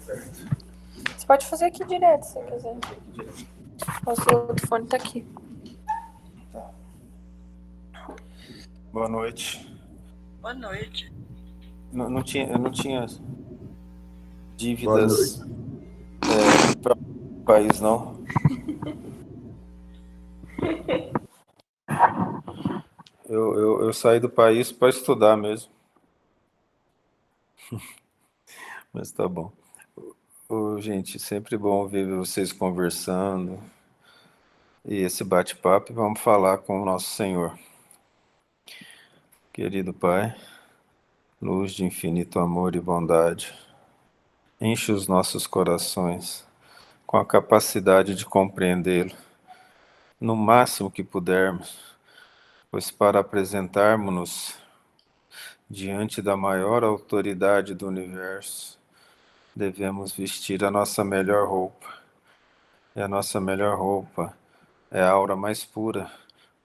Você pode fazer aqui direto, se você quiser. O seu outro fone tá aqui. Tá. Boa noite. Boa noite. Eu não tinha dívidas para o país, não. Eu saí do país para estudar mesmo. Mas tá bom. Gente, sempre bom ver vocês conversando. E esse bate-papo, vamos falar com o nosso Senhor. Querido Pai, luz de infinito amor e bondade, enche os nossos corações com a capacidade de compreendê-lo, no máximo que pudermos, pois para apresentarmos-nos diante da maior autoridade do universo, devemos vestir a nossa melhor roupa. E a nossa melhor roupa é a aura mais pura,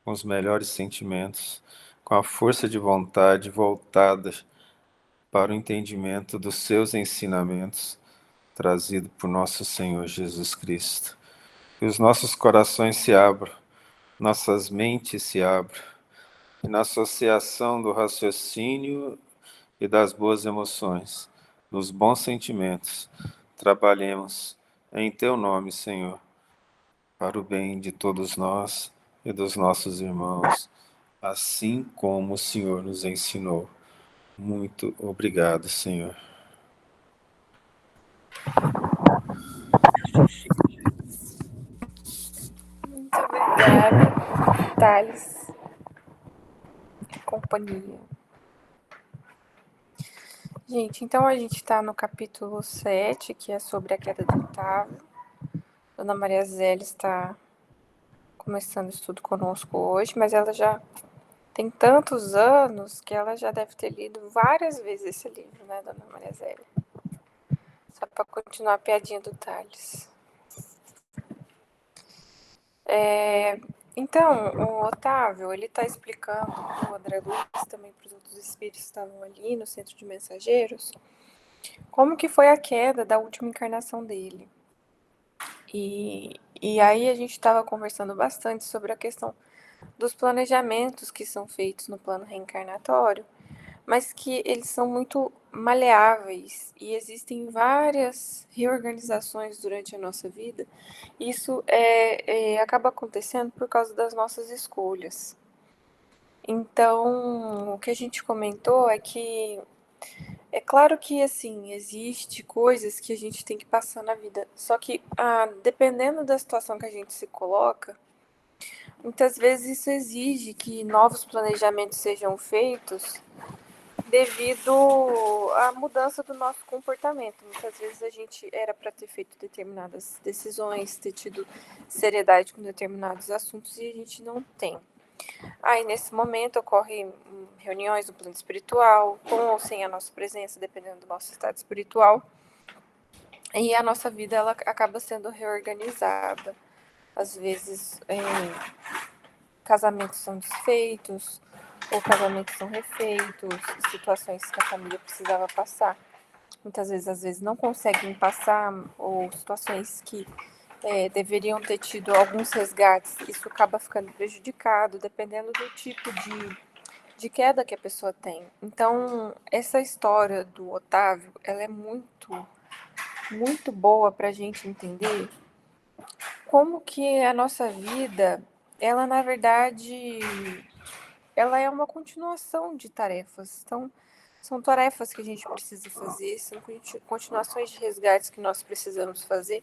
com os melhores sentimentos, com a força de vontade voltada para o entendimento dos seus ensinamentos, trazido por nosso Senhor Jesus Cristo. Que os nossos corações se abram, nossas mentes se abram, e na associação do raciocínio e das boas emoções, dos bons sentimentos, trabalhemos em Teu nome, Senhor, para o bem de todos nós e dos nossos irmãos, assim como o Senhor nos ensinou. Muito obrigado, Senhor. Muito obrigada, Thales. Companhia. Gente, então a gente tá no capítulo 7, que é sobre a queda do Otávio. Dona Maria Zélia está começando o estudo conosco hoje, mas ela já tem tantos anos que ela já deve ter lido várias vezes esse livro, né, Dona Maria Zélia? Só para continuar a piadinha do Thales. Então, o Otávio, ele está explicando para o André Luiz, também para os outros espíritos que estavam ali no centro de mensageiros, como que foi a queda da última encarnação dele. E aí a gente estava conversando bastante sobre a questão dos planejamentos que são feitos no plano reencarnatório, mas que eles são muito maleáveis e existem várias reorganizações durante a nossa vida. Isso acaba acontecendo por causa das nossas escolhas. Então, o que a gente comentou é que é claro que, assim, existe coisas que a gente tem que passar na vida. Só que, dependendo da situação que a gente se coloca, muitas vezes isso exige que novos planejamentos sejam feitos devido à mudança do nosso comportamento. Muitas vezes a gente era para ter feito determinadas decisões, ter tido seriedade com determinados assuntos e a gente não tem. Aí, nesse momento, ocorrem reuniões do plano espiritual, com ou sem a nossa presença, dependendo do nosso estado espiritual. E a nossa vida ela acaba sendo reorganizada. Às vezes, casamentos são desfeitos, ou casamentos são refeitos, situações que a família precisava passar. Muitas vezes, às vezes, não conseguem passar, ou situações que deveriam ter tido alguns resgates, isso acaba ficando prejudicado, dependendo do tipo de queda que a pessoa tem. Então, essa história do Otávio, ela é muito, muito boa para a gente entender como que a nossa vida, ela na verdade, ela é uma continuação de tarefas. Então, são tarefas que a gente precisa fazer, são continuações de resgates que nós precisamos fazer.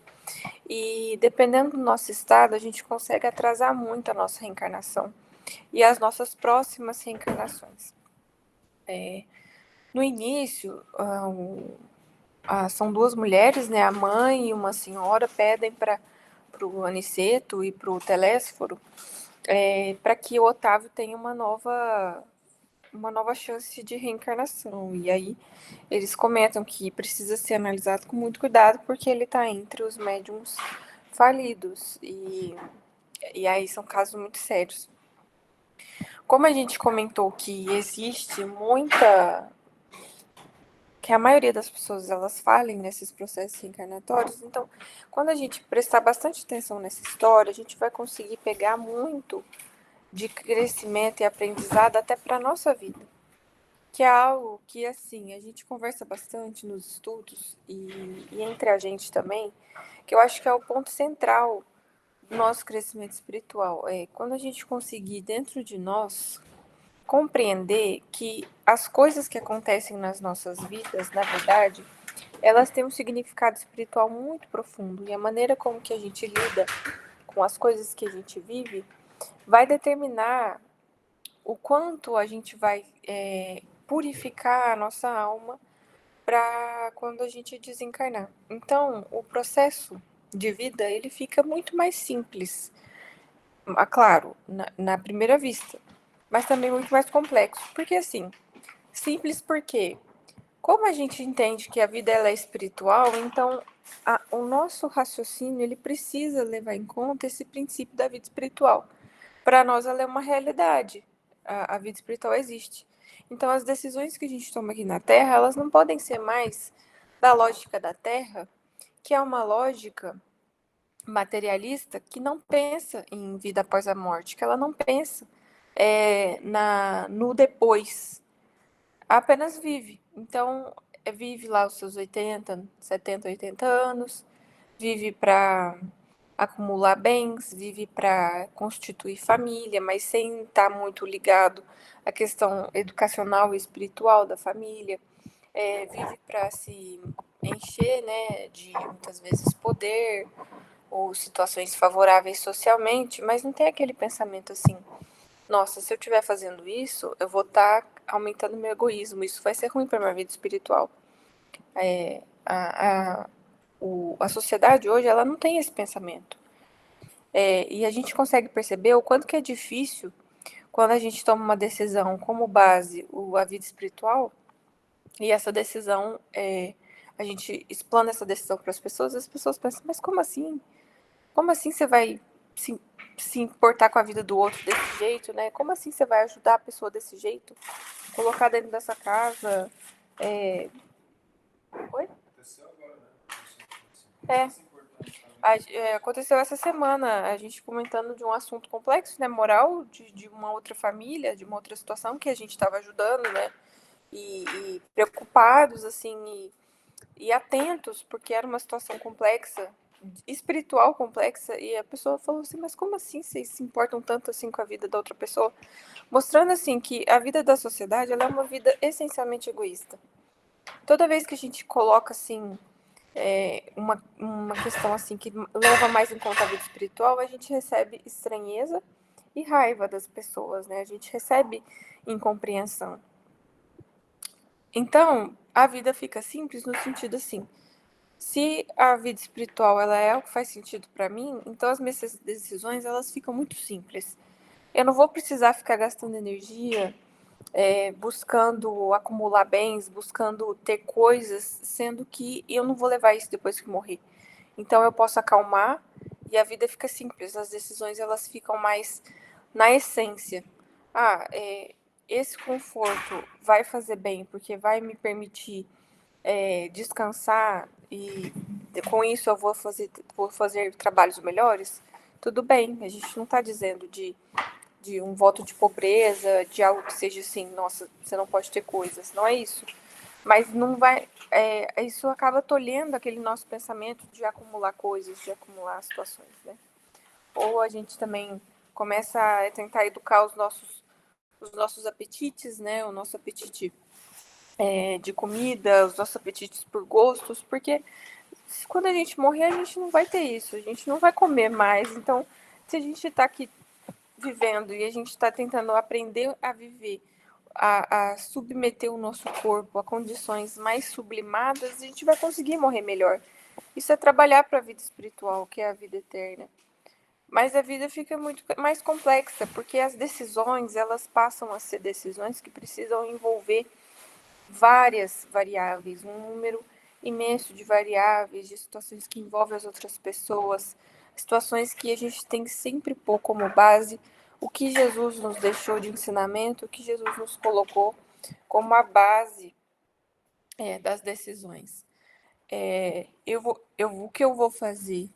E dependendo do nosso estado, a gente consegue atrasar muito a nossa reencarnação e as nossas próximas reencarnações. No início, são duas mulheres, né, a mãe e uma senhora, pedem para o Aniceto e para o Telésforo para que o Otávio tenha uma nova chance de reencarnação. E aí eles comentam que precisa ser analisado com muito cuidado porque ele está entre os médiums falidos. E aí são casos muito sérios. Como a gente comentou que existe muita que a maioria das pessoas elas falem nesses processos reencarnatórios. Então, quando a gente prestar bastante atenção nessa história, a gente vai conseguir pegar muito de crescimento e aprendizado até para a nossa vida. Que é algo que, assim, a gente conversa bastante nos estudos e entre a gente também, que eu acho que é o ponto central do nosso crescimento espiritual. É quando a gente conseguir, dentro de nós, compreender que as coisas que acontecem nas nossas vidas, na verdade, elas têm um significado espiritual muito profundo. E a maneira como que a gente lida com as coisas que a gente vive vai determinar o quanto a gente vai purificar a nossa alma para quando a gente desencarnar. Então, o processo de vida ele fica muito mais simples, claro, na primeira vista, mas também muito mais complexo. Porque assim, simples porque, como a gente entende que a vida ela é espiritual, então o nosso raciocínio ele precisa levar em conta esse princípio da vida espiritual. Para nós ela é uma realidade, a vida espiritual existe. Então as decisões que a gente toma aqui na Terra, elas não podem ser mais da lógica da Terra, que é uma lógica materialista que não pensa em vida após a morte, que ela não pensa no depois, apenas vive. Então, vive lá os seus 80, 70, 80 anos, vive para acumular bens, vive para constituir família, mas sem estar muito ligado à questão educacional e espiritual da família. Vive para se encher, né, de muitas vezes poder ou situações favoráveis socialmente, mas não tem aquele pensamento assim: nossa, se eu estiver fazendo isso, eu vou estar aumentando meu egoísmo, isso vai ser ruim para minha vida espiritual. É, a sociedade hoje ela não tem esse pensamento. E a gente consegue perceber o quanto que é difícil quando a gente toma uma decisão como base a vida espiritual, e essa decisão, a gente explana essa decisão para as pessoas pensam, mas como assim? Como assim você vai se, se importar com a vida do outro desse jeito, né? Como assim você vai ajudar a pessoa desse jeito? Colocar dentro dessa casa. É... Oi? É. Aconteceu essa semana, a gente comentando de um assunto complexo, né? Moral, de uma outra família, de uma outra situação que a gente estava ajudando, né? E preocupados, assim, e atentos, porque era uma situação complexa, espiritual complexa, e a pessoa falou assim, mas como assim vocês se importam tanto assim com a vida da outra pessoa? Mostrando assim que a vida da sociedade ela é uma vida essencialmente egoísta. Toda vez que a gente coloca assim uma questão assim que leva mais em conta a vida espiritual, a gente recebe estranheza e raiva das pessoas, né? A gente recebe incompreensão. Então, a vida fica simples no sentido assim, se a vida espiritual ela é o que faz sentido para mim, então as minhas decisões elas ficam muito simples. Eu não vou precisar ficar gastando energia buscando acumular bens, buscando ter coisas, sendo que eu não vou levar isso depois que morrer. Então eu posso acalmar e a vida fica simples. As decisões elas ficam mais na essência. Esse conforto vai fazer bem porque vai me permitir descansar e com isso eu vou fazer trabalhos melhores. Tudo bem, a gente não está dizendo de um voto de pobreza, de algo que seja assim, nossa, você não pode ter coisas, não é isso. Mas não vai, isso acaba tolhendo aquele nosso pensamento de acumular coisas, de acumular situações, né? Ou a gente também começa a tentar educar os nossos apetites, né? O nosso apetite de comida, os nossos apetites por gostos, porque quando a gente morrer, a gente não vai ter isso, a gente não vai comer mais. Então, se a gente está aqui vivendo e a gente está tentando aprender a viver, a submeter o nosso corpo a condições mais sublimadas, a gente vai conseguir morrer melhor. Isso é trabalhar para a vida espiritual, que é a vida eterna. Mas a vida fica muito mais complexa, porque as decisões, elas passam a ser decisões que precisam envolver várias variáveis, um número imenso de variáveis, de situações que envolvem as outras pessoas, situações que a gente tem que sempre pôr como base o que Jesus nos deixou de ensinamento, o que Jesus nos colocou como a base das decisões. O que eu vou fazer,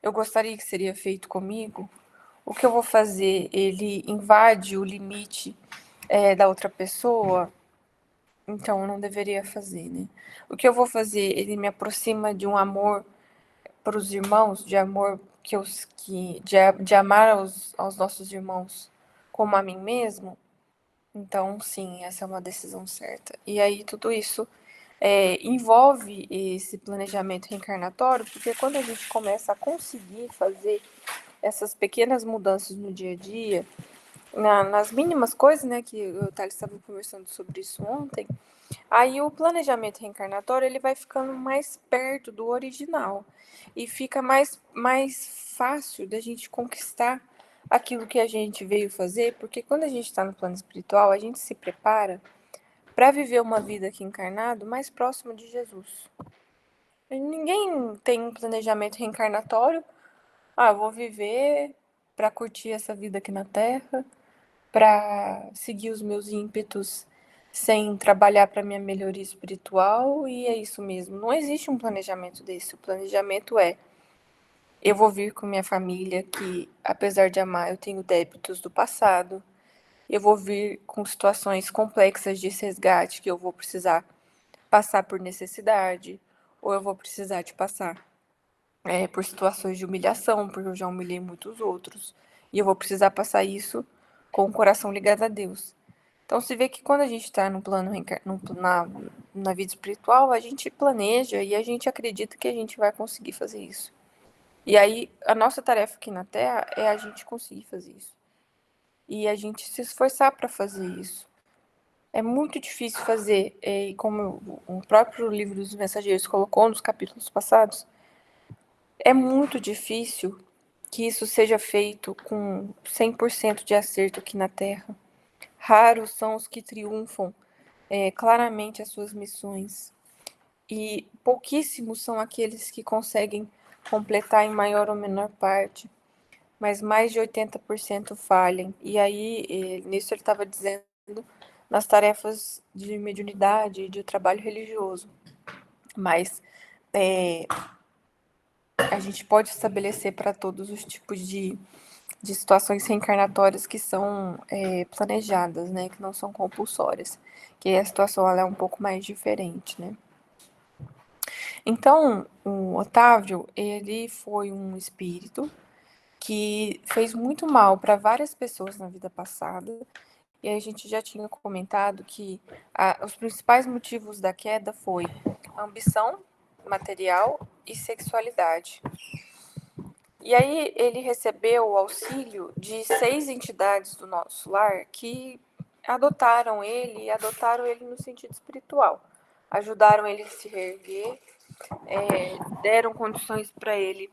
eu gostaria que seria feito comigo. O que eu vou fazer, ele invade o limite da outra pessoa, então eu não deveria fazer, né? O que eu vou fazer, ele me aproxima de um amor para os irmãos, de amor de amar aos nossos irmãos como a mim mesmo. Então, sim, essa é uma decisão certa. E aí tudo isso envolve esse planejamento reencarnatório, porque quando a gente começa a conseguir fazer essas pequenas mudanças no dia a dia, nas mínimas coisas, né, que eu e o Thales estava conversando sobre isso ontem, aí o planejamento reencarnatório ele vai ficando mais perto do original e fica mais fácil da gente conquistar aquilo que a gente veio fazer, porque quando a gente está no plano espiritual, a gente se prepara para viver uma vida aqui encarnado mais próximo de Jesus. Ninguém tem um planejamento reencarnatório. Eu vou viver para curtir essa vida aqui na Terra, para seguir os meus ímpetos sem trabalhar para minha melhoria espiritual, e é isso mesmo. Não existe um planejamento desse. O planejamento eu vou vir com minha família, que apesar de amar, eu tenho débitos do passado. Eu vou vir com situações complexas de resgate que eu vou precisar passar por necessidade, ou eu vou precisar de passar por situações de humilhação, porque eu já humilhei muitos outros, e eu vou precisar passar isso com o coração ligado a Deus. Então, se vê que quando a gente está no plano na vida espiritual, a gente planeja e a gente acredita que a gente vai conseguir fazer isso. E aí, a nossa tarefa aqui na Terra é a gente conseguir fazer isso. E a gente se esforçar para fazer isso. É muito difícil fazer, e como o próprio livro dos Mensageiros colocou nos capítulos passados, é muito difícil que isso seja feito com 100% de acerto aqui na Terra. Raros são os que triunfam claramente as suas missões. E pouquíssimos são aqueles que conseguem completar em maior ou menor parte. Mas mais de 80% falham. E aí, nisso ele estava dizendo nas tarefas de mediunidade e de trabalho religioso. Mas a gente pode estabelecer para todos os tipos de situações reencarnatórias que são planejadas, né, que não são compulsórias, que a situação ela é um pouco mais diferente, né. Então, o Otávio, ele foi um espírito que fez muito mal para várias pessoas na vida passada, e a gente já tinha comentado que os principais motivos da queda foi ambição material e sexualidade. E aí ele recebeu o auxílio de 6 entidades do nosso lar que adotaram ele, e adotaram ele no sentido espiritual. Ajudaram ele a se reerguer, deram condições para ele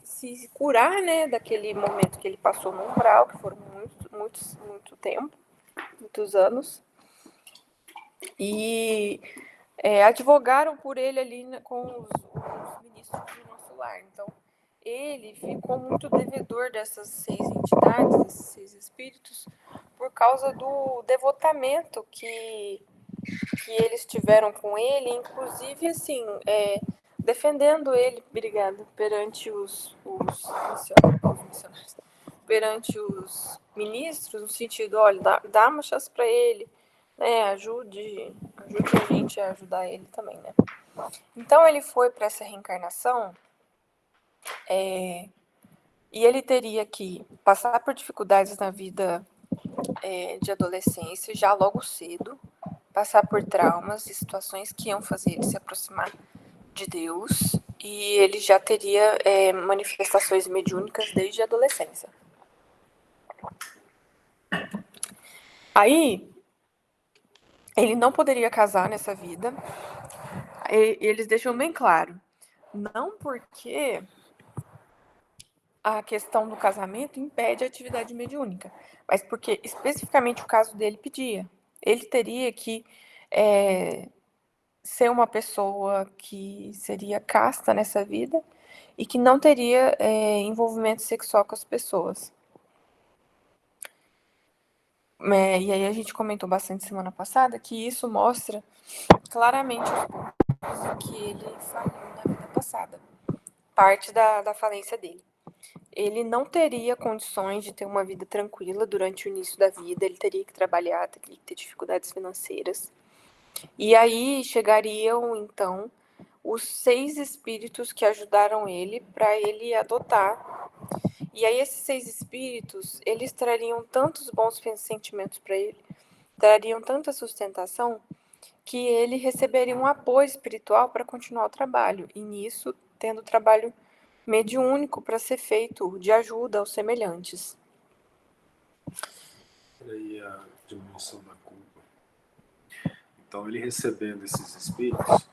se curar, né, daquele momento que ele passou no umbral, que foram muito tempo, muitos anos. E advogaram por ele ali com os ministros do nosso lar. Então, ele ficou muito devedor dessas 6 entidades, desses 6 espíritos, por causa do devotamento que eles tiveram com ele, inclusive, assim, defendendo ele, obrigada, perante os missionários, perante os ministros, no sentido, olha, dá uma chance para ele, né, ajude a gente a ajudar ele também, né. Então ele foi para essa reencarnação e ele teria que passar por dificuldades na vida de adolescência, já logo cedo, passar por traumas e situações que iam fazer ele se aproximar de Deus, e ele já teria manifestações mediúnicas desde a adolescência. Aí, ele não poderia casar nessa vida, eles deixam bem claro, não porque a questão do casamento impede a atividade mediúnica, mas porque especificamente o caso dele pedia. Ele teria que ser uma pessoa que seria casta nessa vida e que não teria envolvimento sexual com as pessoas. E aí a gente comentou bastante semana passada que isso mostra claramente os pontos em que ele falhou na vida passada. Parte da falência dele. Ele não teria condições de ter uma vida tranquila durante o início da vida, ele teria que trabalhar, teria que ter dificuldades financeiras. E aí chegariam, então, os 6 espíritos que ajudaram ele para ele adotar. E aí esses 6 espíritos, eles trariam tantos bons sentimentos para ele, trariam tanta sustentação, que ele receberia um apoio espiritual para continuar o trabalho. E nisso, tendo trabalho mediúnico para ser feito de ajuda aos semelhantes. Aí a diminuição da culpa. Então, ele recebendo esses espíritos,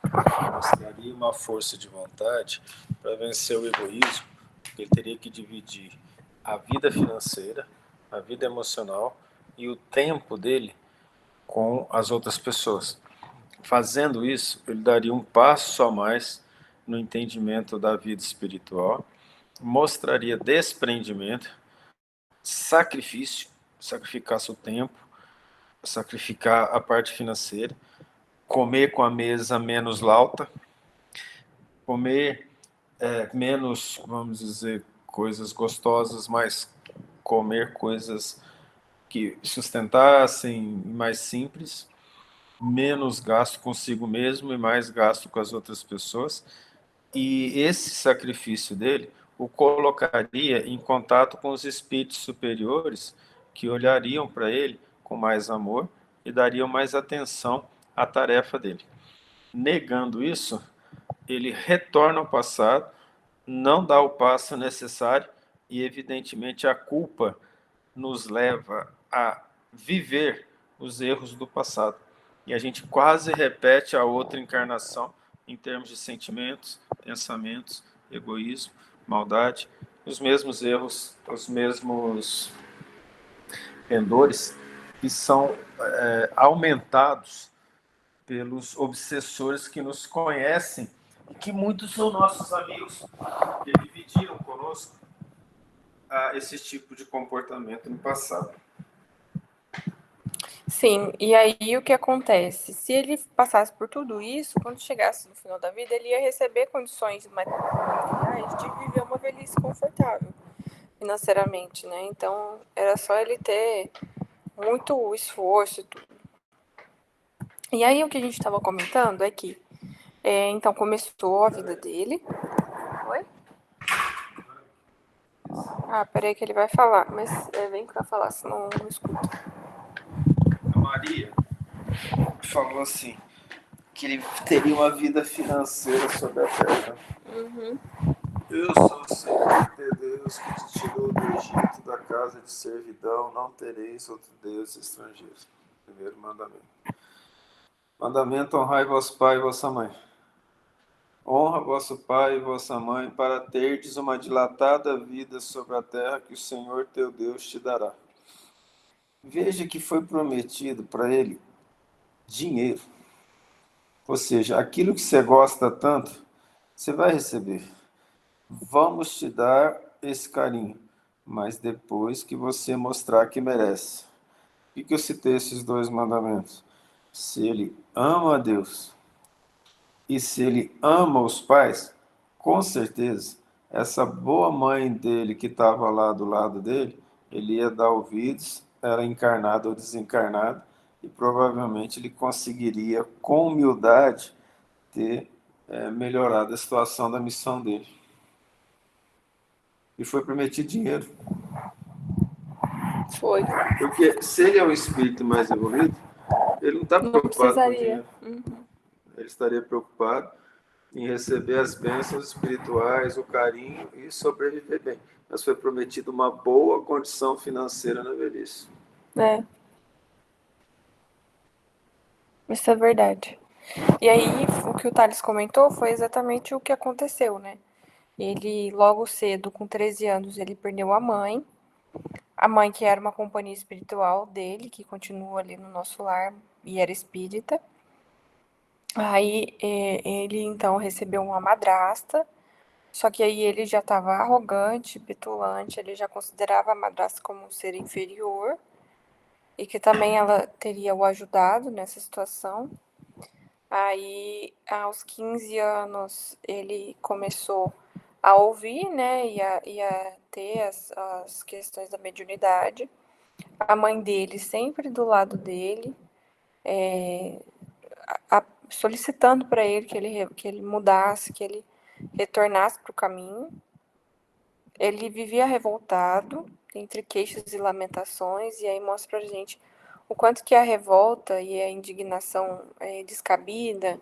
mostraria uma força de vontade para vencer o egoísmo, porque ele teria que dividir a vida financeira, a vida emocional e o tempo dele com as outras pessoas. Fazendo isso, ele daria um passo a mais no entendimento da vida espiritual, mostraria desprendimento, sacrifício, sacrificar seu tempo, sacrificar a parte financeira, comer com a mesa menos lauta, comer menos, vamos dizer, coisas gostosas, mas comer coisas que sustentassem, mais simples, menos gasto consigo mesmo e mais gasto com as outras pessoas. E esse sacrifício dele o colocaria em contato com os espíritos superiores que olhariam para ele com mais amor e dariam mais atenção à tarefa dele. Negando isso, ele retorna ao passado, não dá o passo necessário e, evidentemente, a culpa nos leva a viver os erros do passado. E a gente quase repete a outra encarnação em termos de sentimentos, pensamentos, egoísmo, maldade, os mesmos erros, os mesmos pendores que são aumentados pelos obsessores que nos conhecem e que muitos são nossos amigos, que dividiram conosco esse tipo de comportamento no passado. Sim, e aí o que acontece? Se ele passasse por tudo isso, quando chegasse no final da vida, ele ia receber condições materiais de viver uma velhice confortável financeiramente, né? Então era só ele ter muito esforço e tudo. E aí o que a gente estava comentando é que então começou a vida dele. Oi? Ah, peraí que ele vai falar, mas vem pra falar, senão não escuto. A Maria falou assim, que ele teria uma vida financeira sobre a terra. Uhum. Eu sou o Senhor teu Deus que te tirou do Egito, da casa de servidão, não tereis outro Deus estrangeiro. Primeiro mandamento. Mandamento: honrai vosso pai e vossa mãe. Honra vosso pai e vossa mãe, para terdes uma dilatada vida sobre a terra que o Senhor teu Deus te dará. Veja que foi prometido para ele dinheiro. Ou seja, aquilo que você gosta tanto, você vai receber. Vamos te dar esse carinho, mas depois que você mostrar que merece. Por que eu citei esses 2 mandamentos? Se ele ama a Deus e se ele ama os pais, com certeza, essa boa mãe dele que estava lá do lado dele, ele ia dar ouvidos, era encarnado ou desencarnado, e provavelmente ele conseguiria, com humildade, ter melhorado a situação da missão dele. E foi prometido dinheiro. Foi. Porque se ele é um espírito mais evoluído, ele não está preocupado com dinheiro. Ele estaria preocupado em receber as bênçãos espirituais, o carinho e sobreviver bem. Mas foi prometido uma boa condição financeira na velhice. Isso é verdade. E aí, o que o Thales comentou foi exatamente o que aconteceu, né? Ele, logo cedo, com 13 anos, ele perdeu a mãe que era uma companhia espiritual dele, que continua ali no nosso lar e era espírita. Aí ele, então, recebeu uma madrasta, só que aí ele já estava arrogante, petulante, ele já considerava a madrasta como um ser inferior. e que também ela teria o ajudado nessa situação. Aí, aos 15 anos, ele começou a ouvir, né, e a ter as questões da mediunidade. A mãe dele sempre do lado dele, solicitando para ele que ele mudasse, que ele retornasse para o caminho. Ele vivia revoltado, entre queixas e lamentações, e aí mostra pra gente o quanto que a revolta e a indignação descabida,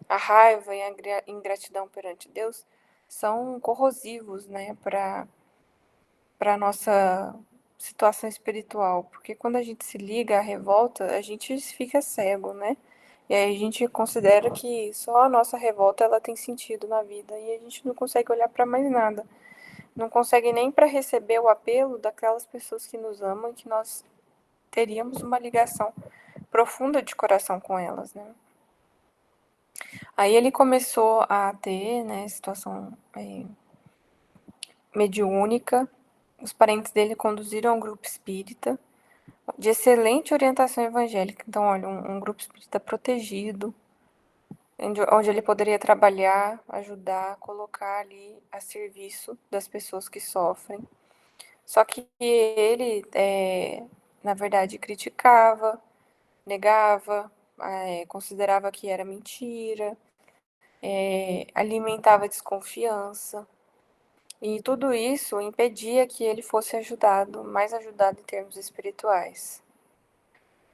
a raiva e a ingratidão perante Deus são corrosivos, né, para nossa situação espiritual, porque quando a gente se liga à revolta, a gente fica cego, né? E aí a gente considera que só a nossa revolta ela tem sentido na vida e a gente não consegue olhar para mais nada. Não consegue nem para receber o apelo daquelas pessoas que nos amam e que nós teríamos uma ligação profunda de coração com elas, né? Aí ele começou a ter, né, situação mediúnica. Os parentes dele conduziram um grupo espírita de excelente orientação evangélica. Então, olha, um grupo espírita protegido, onde ele poderia trabalhar, ajudar, colocar ali a serviço das pessoas que sofrem. Só que ele, na verdade, criticava, negava, considerava que era mentira, alimentava desconfiança. E tudo isso impedia que ele fosse ajudado, mais ajudado em termos espirituais.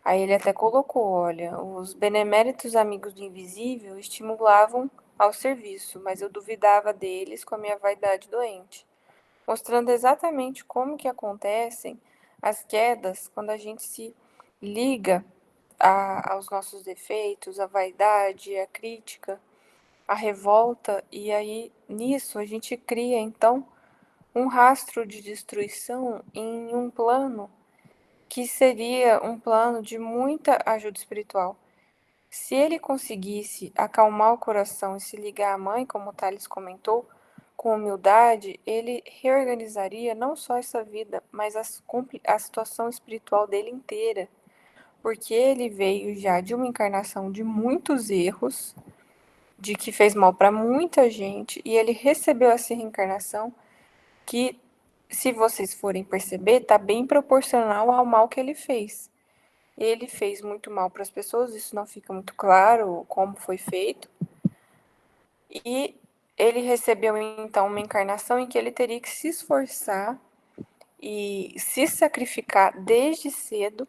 Aí ele até colocou, olha, os beneméritos amigos do invisível estimulavam ao serviço, mas eu duvidava deles com a minha vaidade doente, mostrando exatamente como que acontecem as quedas quando a gente se liga aos nossos defeitos, à vaidade, à crítica, à revolta, e aí nisso a gente cria então um rastro de destruição em um plano que seria um plano de muita ajuda espiritual. Se ele conseguisse acalmar o coração e se ligar à mãe, como o Thales comentou, com humildade, ele reorganizaria não só essa vida, mas a situação espiritual dele inteira. Porque ele veio já de uma encarnação de muitos erros, de que fez mal para muita gente, e ele recebeu essa reencarnação que, se vocês forem perceber, está bem proporcional ao mal que ele fez. Ele fez muito mal para as pessoas, isso não fica muito claro como foi feito. E ele recebeu então uma encarnação em que ele teria que se esforçar e se sacrificar desde cedo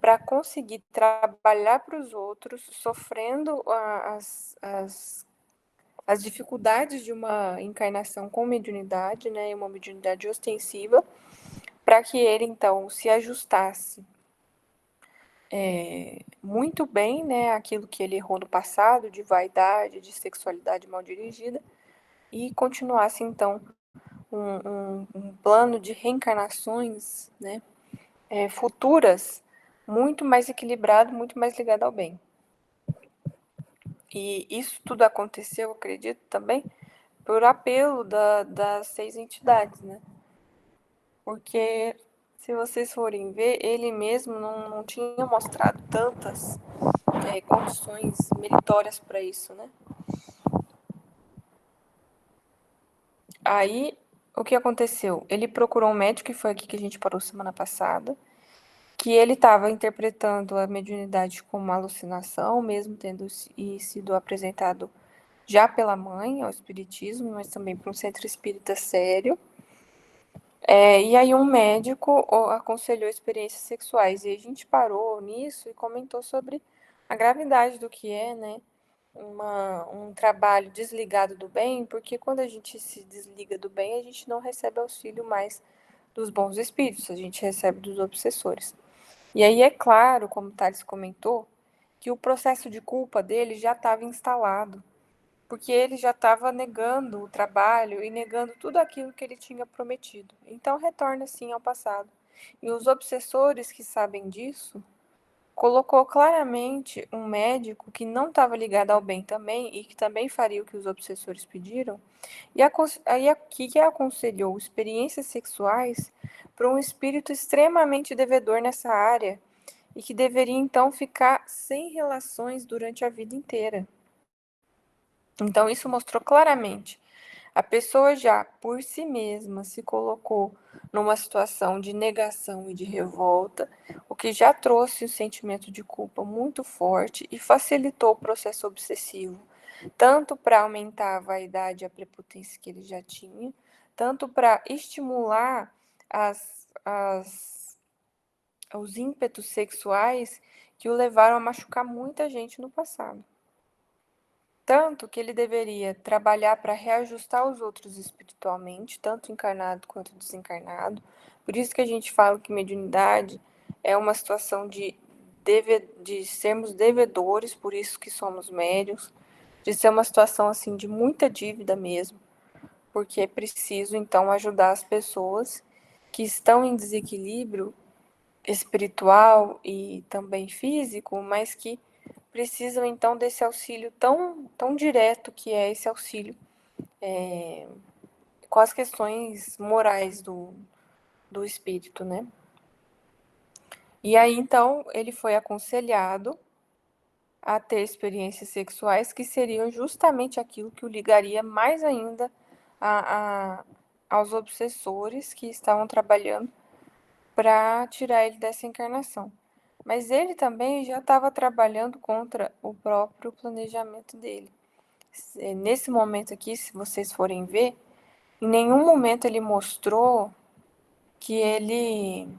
para conseguir trabalhar para os outros, sofrendo as dificuldades de uma encarnação com mediunidade, né, uma mediunidade ostensiva, para que ele então se ajustasse muito bem, né, aquilo que ele errou no passado, de vaidade, de sexualidade mal dirigida, e continuasse então um plano de reencarnações, né, futuras, muito mais equilibrado, muito mais ligado ao bem. E isso tudo aconteceu, acredito, também por apelo das 6 entidades, né? Porque, se vocês forem ver, ele mesmo não tinha mostrado tantas condições meritórias para isso, né? Aí, o que aconteceu? Ele procurou um médico, que foi aqui que a gente parou semana passada, que ele estava interpretando a mediunidade como uma alucinação, mesmo tendo sido apresentado já pela mãe ao espiritismo, mas também para um centro espírita sério. E aí um médico aconselhou experiências sexuais, e a gente parou nisso e comentou sobre a gravidade do que é, né, um trabalho desligado do bem, porque quando a gente se desliga do bem, a gente não recebe auxílio mais dos bons espíritos, a gente recebe dos obsessores. E aí é claro, como o Thales comentou, que o processo de culpa dele já estava instalado, porque ele já estava negando o trabalho e negando tudo aquilo que ele tinha prometido. Então retorna sim ao passado. E os obsessores que sabem disso colocou claramente um médico que não estava ligado ao bem também e que também faria o que os obsessores pediram, e aqui que aconselhou experiências sexuais para um espírito extremamente devedor nessa área, e que deveria então ficar sem relações durante a vida inteira. Então isso mostrou claramente a pessoa já por si mesma se colocou numa situação de negação e de revolta, o que já trouxe o sentimento de culpa muito forte e facilitou o processo obsessivo, tanto para aumentar a vaidade e a prepotência que ele já tinha, tanto para estimular os ímpetos sexuais que o levaram a machucar muita gente no passado. Tanto que ele deveria trabalhar para reajustar os outros espiritualmente, tanto encarnado quanto desencarnado. Por isso que a gente fala que mediunidade é uma situação de sermos devedores, por isso que somos médiuns, de ser uma situação assim de muita dívida mesmo, porque é preciso então ajudar as pessoas que estão em desequilíbrio espiritual e também físico, mas que precisam então desse auxílio tão direto que é esse auxílio com as questões morais do espírito, né? E aí então ele foi aconselhado a ter experiências sexuais que seriam justamente aquilo que o ligaria mais ainda a aos obsessores que estavam trabalhando para tirar ele dessa encarnação. Mas ele também já estava trabalhando contra o próprio planejamento dele. Nesse momento aqui, se vocês forem ver, em nenhum momento ele mostrou que ele,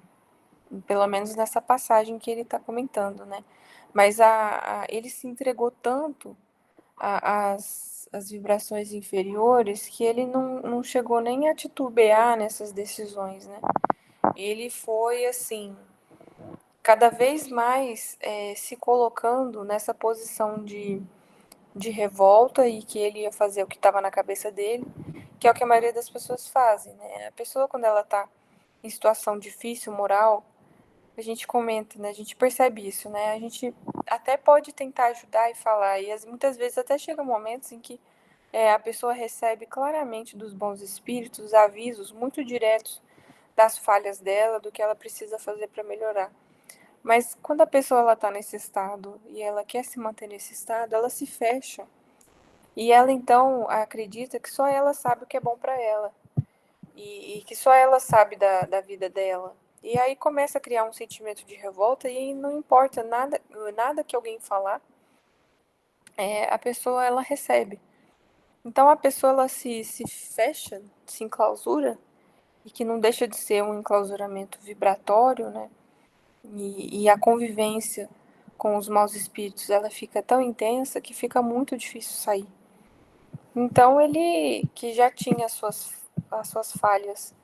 pelo menos nessa passagem que ele está comentando, né? Mas ele se entregou tanto às vibrações inferiores que ele não chegou nem a titubear nessas decisões, né? Ele foi assim, cada vez mais se colocando nessa posição de revolta e que ele ia fazer o que estava na cabeça dele, que é o que a maioria das pessoas fazem, né? A pessoa, quando ela está em situação difícil, moral, a gente comenta, né? A gente percebe isso, né? A gente até pode tentar ajudar e falar, e muitas vezes até chega momentos em que a pessoa recebe claramente dos bons espíritos avisos muito diretos das falhas dela, do que ela precisa fazer para melhorar. Mas quando a pessoa está nesse estado e ela quer se manter nesse estado, ela se fecha. E ela então acredita que só ela sabe o que é bom para ela. E que só ela sabe da vida dela. E aí começa a criar um sentimento de revolta e não importa nada que alguém falar, a pessoa ela recebe. Então a pessoa ela se fecha, se enclausura, e que não deixa de ser um enclausuramento vibratório, né? E a convivência com os maus espíritos ela fica tão intensa que fica muito difícil sair. Então ele, que já tinha as suas falhas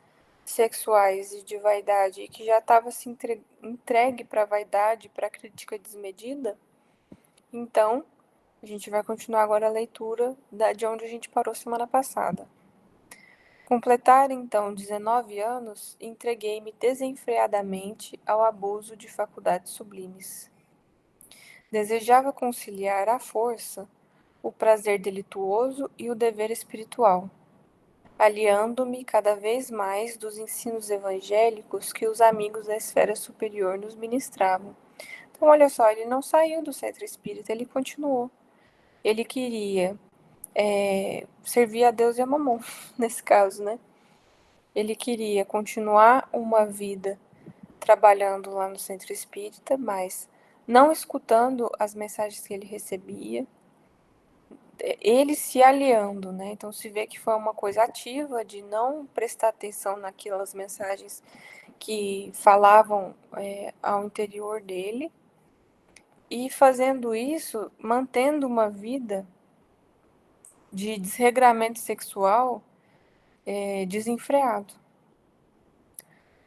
sexuais e de vaidade, e que já estava se entregue para a vaidade, para a crítica desmedida, então a gente vai continuar agora a leitura de onde a gente parou semana passada. Completar então 19 anos, entreguei-me desenfreadamente ao abuso de faculdades sublimes. Desejava conciliar à força o prazer delituoso e o dever espiritual, aliando-me cada vez mais dos ensinos evangélicos que os amigos da esfera superior nos ministravam. Então, olha só, ele não saiu do centro espírita, ele continuou. Ele queria servir a Deus e a Mamon, nesse caso, né? Ele queria continuar uma vida trabalhando lá no centro espírita, mas não escutando as mensagens que ele recebia, ele se aliando, né? Então se vê que foi uma coisa ativa de não prestar atenção naquelas mensagens que falavam ao interior dele e fazendo isso, mantendo uma vida de desregramento sexual desenfreado.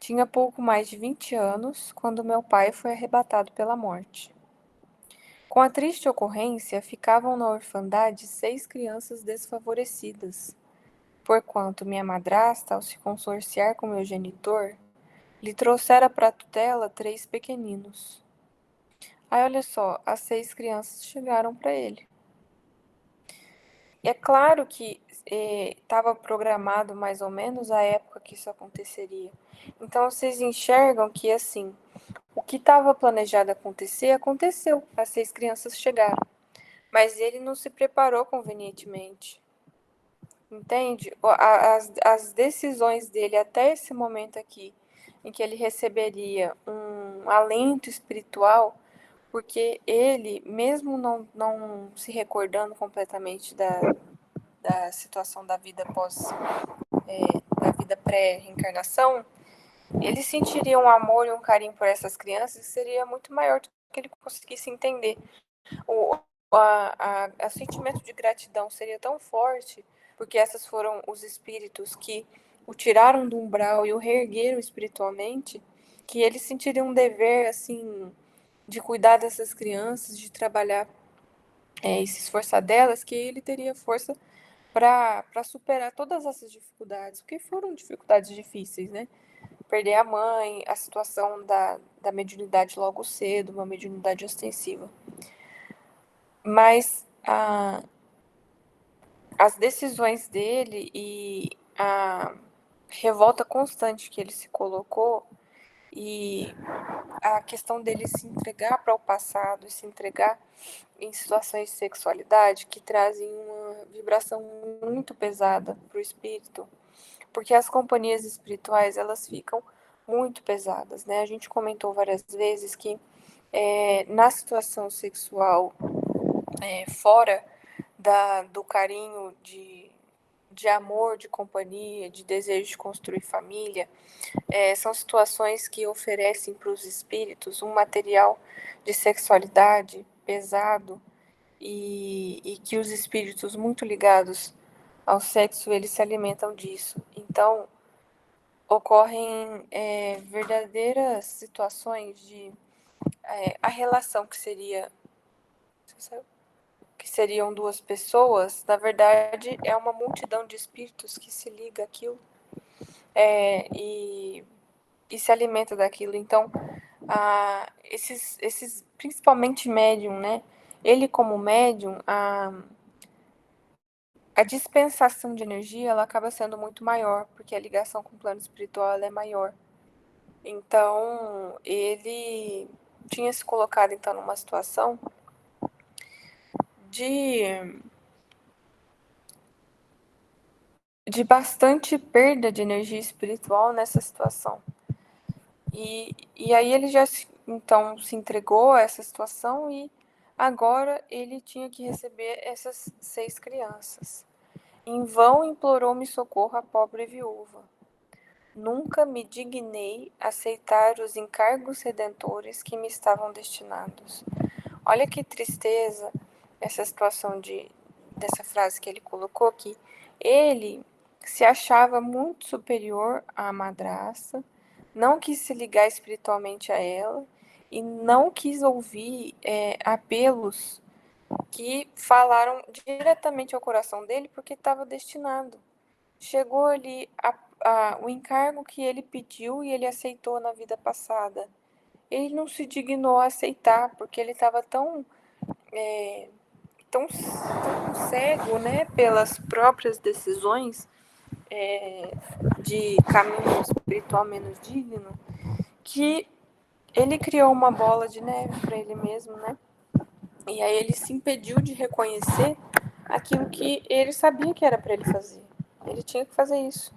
Tinha pouco mais de 20 anos quando meu pai foi arrebatado pela morte. Com a triste ocorrência, ficavam na orfandade 6 crianças desfavorecidas, porquanto minha madrasta, ao se consorciar com meu genitor, lhe trouxera para a tutela 3 pequeninos. Aí, olha só, as 6 crianças chegaram para ele. E é claro que estava programado mais ou menos a época que isso aconteceria. Então, vocês enxergam que, assim, O que estava planejado acontecer, aconteceu. As 6 crianças chegaram. Mas ele não se preparou convenientemente. Entende? As decisões dele até esse momento aqui, em que ele receberia um alento espiritual, porque ele, mesmo não se recordando completamente da situação da vida da vida pré-reencarnação, ele sentiria um amor e um carinho por essas crianças que seria muito maior do que ele conseguisse entender. O sentimento de gratidão seria tão forte, porque essas foram os espíritos que o tiraram do umbral e o reergueram espiritualmente, que ele sentiria um dever, assim, de cuidar dessas crianças, de trabalhar e se esforçar delas, que ele teria força para superar todas essas dificuldades, porque foram dificuldades difíceis, né? Perder a mãe, a situação da mediunidade logo cedo, uma mediunidade ostensiva. Mas as decisões dele e a revolta constante que ele se colocou e a questão dele se entregar para o passado e se entregar em situações de sexualidade que trazem uma vibração muito pesada para o espírito, porque as companhias espirituais elas ficam muito pesadas, né? A gente comentou várias vezes que na situação sexual fora do carinho de amor, de companhia, de desejo de construir família, são situações que oferecem para os espíritos um material de sexualidade pesado e que os espíritos muito ligados ao sexo, eles se alimentam disso. Então, ocorrem verdadeiras situações de a relação que seriam duas pessoas, na verdade, é uma multidão de espíritos que se liga àquilo e se alimenta daquilo. Então, esses principalmente médium, né? Ele como médium, a dispensação de energia ela acaba sendo muito maior, porque a ligação com o plano espiritual ela é maior. Então, ele tinha se colocado então numa situação de bastante perda de energia espiritual nessa situação. E aí ele já então se entregou a essa situação e agora ele tinha que receber essas 6 crianças. Em vão implorou-me socorro a pobre viúva. Nunca me dignei aceitar os encargos redentores que me estavam destinados. Olha que tristeza essa situação dessa frase que ele colocou aqui. Ele se achava muito superior à madrasta, não quis se ligar espiritualmente a ela e não quis ouvir apelos que falaram diretamente ao coração dele porque estava destinado. Chegou ali o encargo que ele pediu e ele aceitou na vida passada. Ele não se dignou a aceitar porque ele estava tão cego, né, pelas próprias decisões de caminho espiritual menos digno, que ele criou uma bola de neve para ele mesmo, né? E aí ele se impediu de reconhecer aquilo que ele sabia que era para ele fazer. Ele tinha que fazer isso.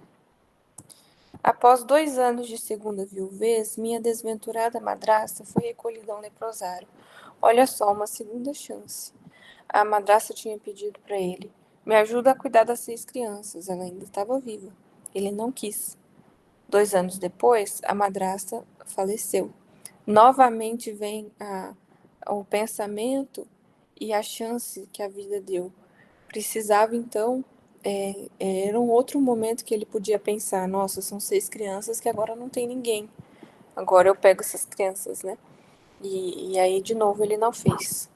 Após 2 anos de segunda viuvez, minha desventurada madrasta foi recolhida a um leprosário. Olha só, uma segunda chance. A madrasta tinha pedido para ele: me ajuda a cuidar das 6 crianças. Ela ainda estava viva. Ele não quis. 2 anos depois, a madrasta faleceu. Novamente vem o pensamento e a chance que a vida deu. Precisava, então, era um outro momento que ele podia pensar: nossa, são 6 crianças que agora não tem ninguém. Agora eu pego essas crianças, né? E aí, de novo, ele não fez.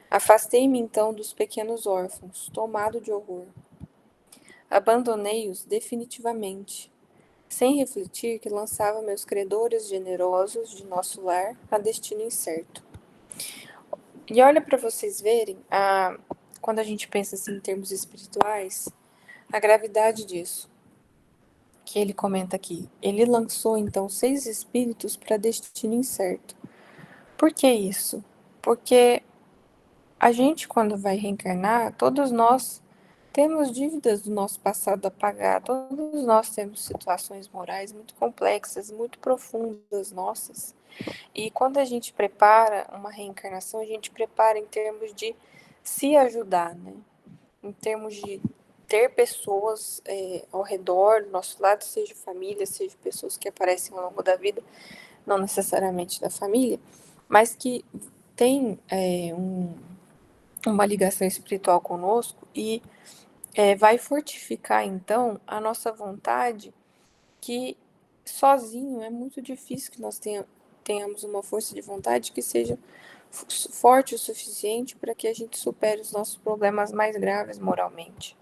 Afastei-me, então, dos pequenos órfãos, tomado de horror. Abandonei-os definitivamente, sem refletir que lançava meus credores generosos de nosso lar a destino incerto. E olha para vocês verem, quando a gente pensa assim em termos espirituais, a gravidade disso. que ele comenta aqui. Ele lançou, então, 6 espíritos para destino incerto. Por que isso? Porque a gente, quando vai reencarnar, todos nós temos dívidas do nosso passado a pagar, todos nós temos situações morais muito complexas, muito profundas nossas. E quando a gente prepara uma reencarnação, a gente prepara em termos de se ajudar, né? Em termos de ter pessoas ao redor, do nosso lado, seja família, seja pessoas que aparecem ao longo da vida, não necessariamente da família, mas que tem uma ligação espiritual conosco e vai fortificar, então, a nossa vontade, que sozinho é muito difícil que nós tenhamos uma força de vontade que seja forte o suficiente para que a gente supere os nossos problemas mais graves moralmente.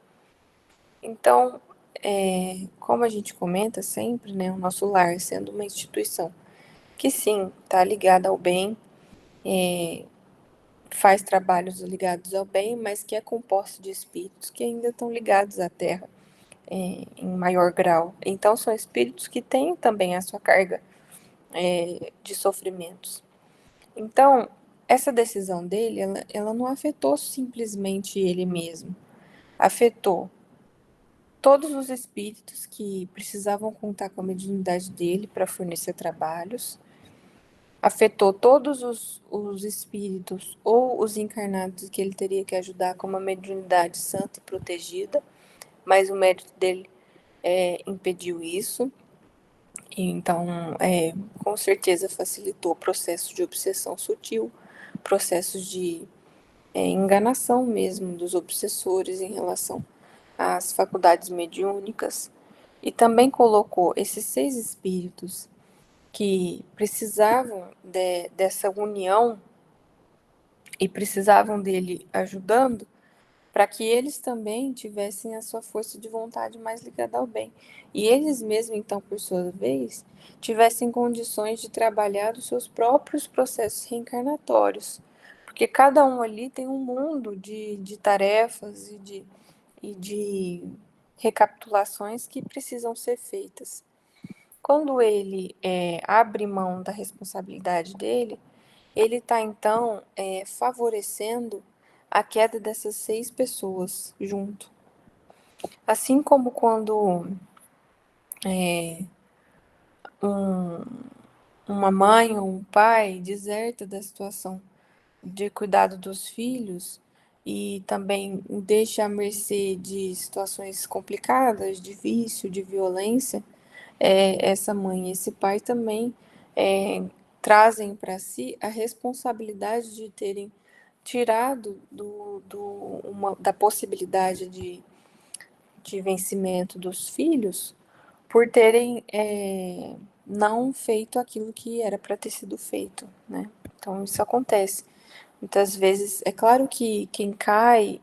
Então, como a gente comenta sempre, né, o nosso lar sendo uma instituição que sim, está ligada ao bem, faz trabalhos ligados ao bem, mas que é composto de espíritos que ainda estão ligados à Terra em maior grau. Então, são espíritos que têm também a sua carga de sofrimentos. Então, essa decisão dele, ela não afetou simplesmente ele mesmo, afetou todos os espíritos que precisavam contar com a mediunidade dele para fornecer trabalhos, afetou todos os espíritos ou os encarnados que ele teria que ajudar com uma mediunidade santa e protegida, mas o mérito dele impediu isso. Então, com certeza facilitou o processo de obsessão sutil, processos de enganação mesmo dos obsessores em relação às faculdades mediúnicas, e também colocou esses 6 espíritos que precisavam dessa união e precisavam dele ajudando, para que eles também tivessem a sua força de vontade mais ligada ao bem. E eles mesmos, então, por sua vez, tivessem condições de trabalhar os seus próprios processos reencarnatórios. Porque cada um ali tem um mundo de tarefas e de recapitulações que precisam ser feitas. Quando ele abre mão da responsabilidade dele, ele está, então, favorecendo a queda dessas 6 pessoas junto. Assim como quando um, uma mãe ou um pai deserta da situação de cuidado dos filhos e também o deixa à mercê de situações complicadas, de vício, de violência, essa mãe e esse pai também trazem para si a responsabilidade de terem tirado da possibilidade de vencimento dos filhos por terem não feito aquilo que era para ter sido feito, né? Então isso acontece. Muitas vezes, é claro que quem cai,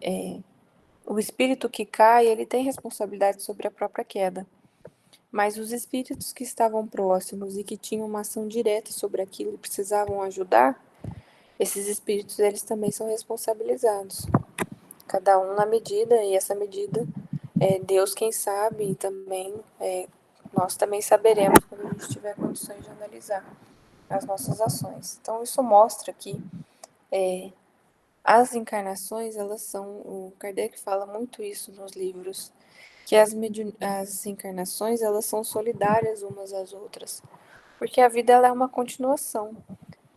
o espírito que cai, ele tem responsabilidade sobre a própria queda. Mas os espíritos que estavam próximos e que tinham uma ação direta sobre aquilo e precisavam ajudar, esses espíritos eles também são responsabilizados. Cada um na medida, e essa medida é Deus quem sabe, e também nós também saberemos quando a gente tiver condições de analisar as nossas ações. Então isso mostra que as encarnações, elas são, o Kardec fala muito isso nos livros, que as encarnações, elas são solidárias umas às outras, porque a vida ela é uma continuação.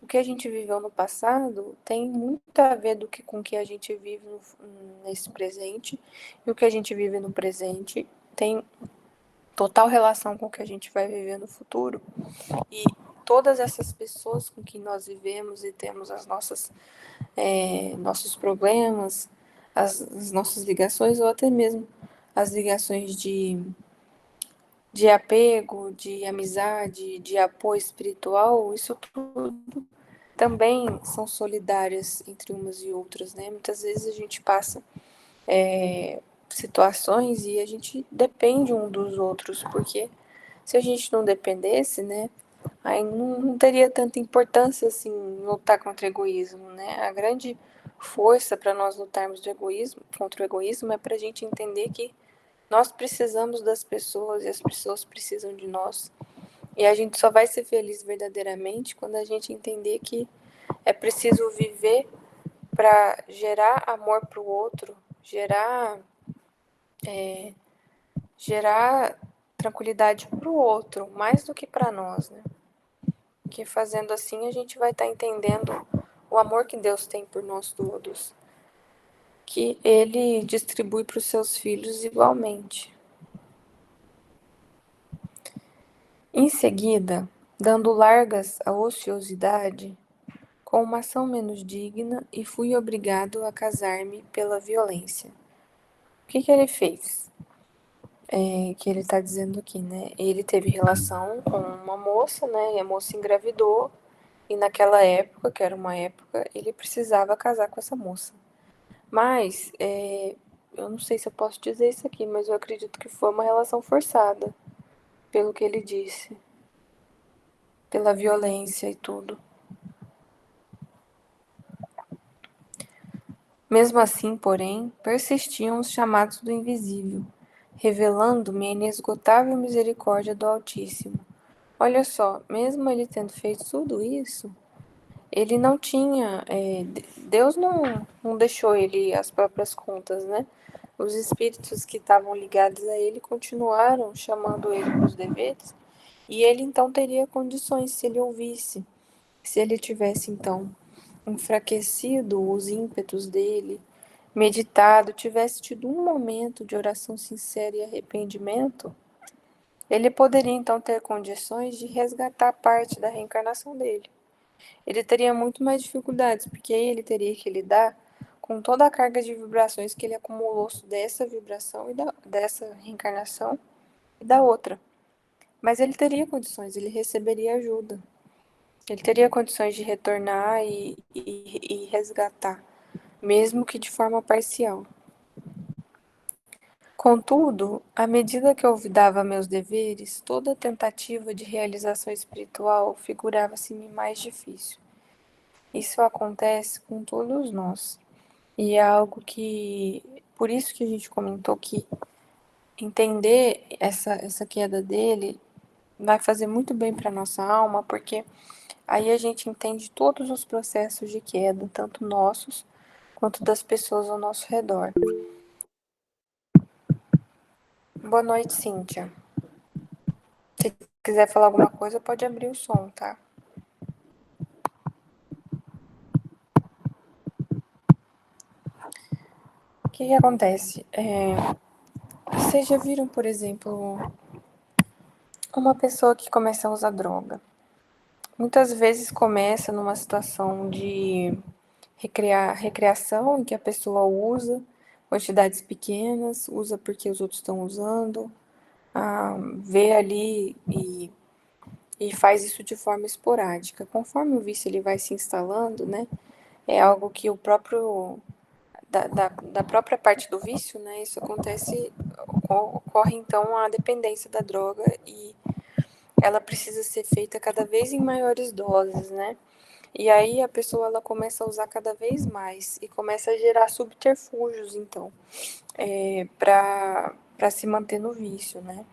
O que a gente viveu no passado tem muito a ver com o que a gente vive nesse presente, e o que a gente vive no presente tem total relação com o que a gente vai viver no futuro. E todas essas pessoas com que nós vivemos e temos nossos problemas, as nossas ligações, ou até mesmo as ligações de apego, de amizade, de apoio espiritual, isso tudo também são solidárias entre umas e outras, né? Muitas vezes a gente passa situações e a gente depende um dos outros, porque se a gente não dependesse, né, aí não teria tanta importância assim lutar contra o egoísmo, né? A grande força para nós lutarmos contra o egoísmo é para a gente entender que Nós precisamos das pessoas e as pessoas precisam de nós. E a gente só vai ser feliz verdadeiramente quando a gente entender que é preciso viver para gerar amor para o outro, gerar tranquilidade para o outro, mais do que para nós, né? Que fazendo assim a gente vai estar entendendo o amor que Deus tem por nós todos, que Ele distribui para os seus filhos igualmente. Em seguida, dando largas à ociosidade, com uma ação menos digna, e fui obrigado a casar-me pela violência. O que ele fez? Que ele está dizendo aqui, né? Ele teve relação com uma moça, né? E a moça engravidou, e naquela época, que era uma época, ele precisava casar com essa moça. Mas, eu não sei se eu posso dizer isso aqui, mas eu acredito que foi uma relação forçada, pelo que ele disse, pela violência e tudo. Mesmo assim, porém, persistiam os chamados do invisível, revelando-me a inesgotável misericórdia do Altíssimo. Olha só, mesmo ele tendo feito tudo isso, ele não tinha. Deus não deixou ele as próprias contas, né? Os espíritos que estavam ligados a ele continuaram chamando ele para os deveres, e ele então teria condições se ele ouvisse, se ele tivesse então enfraquecido os ímpetos dele, meditado, tivesse tido um momento de oração sincera e arrependimento, ele poderia então ter condições de resgatar parte da reencarnação dele. Ele teria muito mais dificuldades, porque aí ele teria que lidar com toda a carga de vibrações que ele acumulou dessa vibração e dessa reencarnação e da outra. Mas ele teria condições, ele receberia ajuda. Ele teria condições de retornar e resgatar, mesmo que de forma parcial. Contudo, à medida que eu olvidava meus deveres, toda tentativa de realização espiritual figurava-se-me mais difícil. Isso acontece com todos nós. E é algo que, por isso que a gente comentou que entender essa queda dele vai fazer muito bem para nossa alma, porque aí a gente entende todos os processos de queda, tanto nossos quanto das pessoas ao nosso redor. Boa noite, Cíntia. Se quiser falar alguma coisa, pode abrir o som, tá? O que acontece? Vocês já viram, por exemplo, uma pessoa que começa a usar droga? Muitas vezes começa numa situação de recreação, em que a pessoa usa quantidades pequenas, usa porque os outros estão usando, vê ali e faz isso de forma esporádica. Conforme o vício ele vai se instalando, né, é algo que o próprio da própria parte do vício, né, isso acontece, ocorre então a dependência da droga e ela precisa ser feita cada vez em maiores doses, né? E aí a pessoa ela começa a usar cada vez mais e começa a gerar subterfúgios, então, para se manter no vício, né?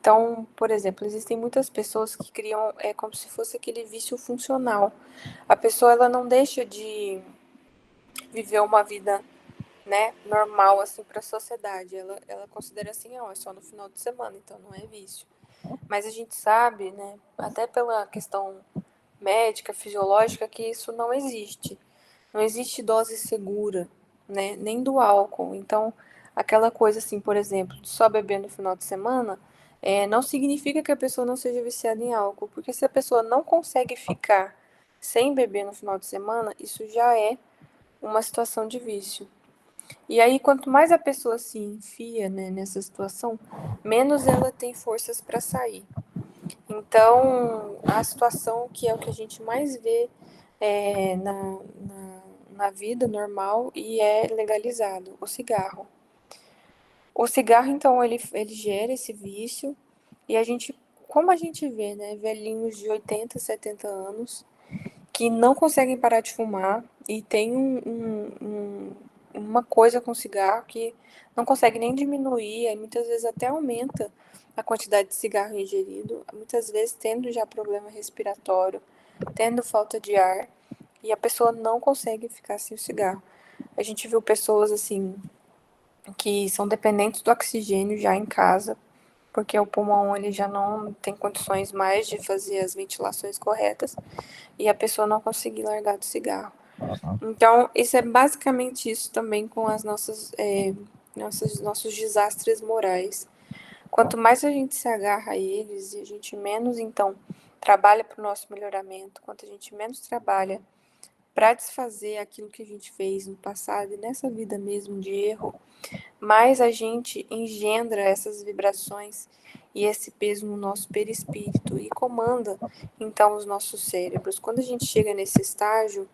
Então, por exemplo, existem muitas pessoas que criam como se fosse aquele vício funcional. A pessoa ela não deixa de viver uma vida, né, normal assim para a sociedade. Ela considera assim, ó, é só no final de semana, então não é vício. Mas a gente sabe, né, até pela questão médica, fisiológica, que isso não existe. Não existe dose segura, né, nem do álcool. Então, aquela coisa assim, por exemplo, de só beber no final de semana, não significa que a pessoa não seja viciada em álcool, porque se a pessoa não consegue ficar sem beber no final de semana, isso já é uma situação de vício. E aí, quanto mais a pessoa se enfia, né, nessa situação, menos ela tem forças para sair. Então, a situação que é o que a gente mais vê na vida normal e é legalizado, o cigarro. O cigarro, então, ele gera esse vício e a gente, como a gente vê, né, velhinhos de 80, 70 anos que não conseguem parar de fumar e tem uma coisa com cigarro que não consegue nem diminuir, aí muitas vezes até aumenta a quantidade de cigarro ingerido, muitas vezes tendo já problema respiratório, tendo falta de ar, e a pessoa não consegue ficar sem o cigarro. A gente viu pessoas assim que são dependentes do oxigênio já em casa, porque o pulmão ele já não tem condições mais de fazer as ventilações corretas e a pessoa não conseguir largar do cigarro. Então, isso é basicamente isso também com as nossos desastres morais. Quanto mais a gente se agarra a eles e a gente menos, então, trabalha para o nosso melhoramento, quanto a gente menos trabalha para desfazer aquilo que a gente fez no passado e nessa vida mesmo de erro, mais a gente engendra essas vibrações e esse peso no nosso perispírito e comanda, então, os nossos cérebros. Quando a gente chega nesse estágio,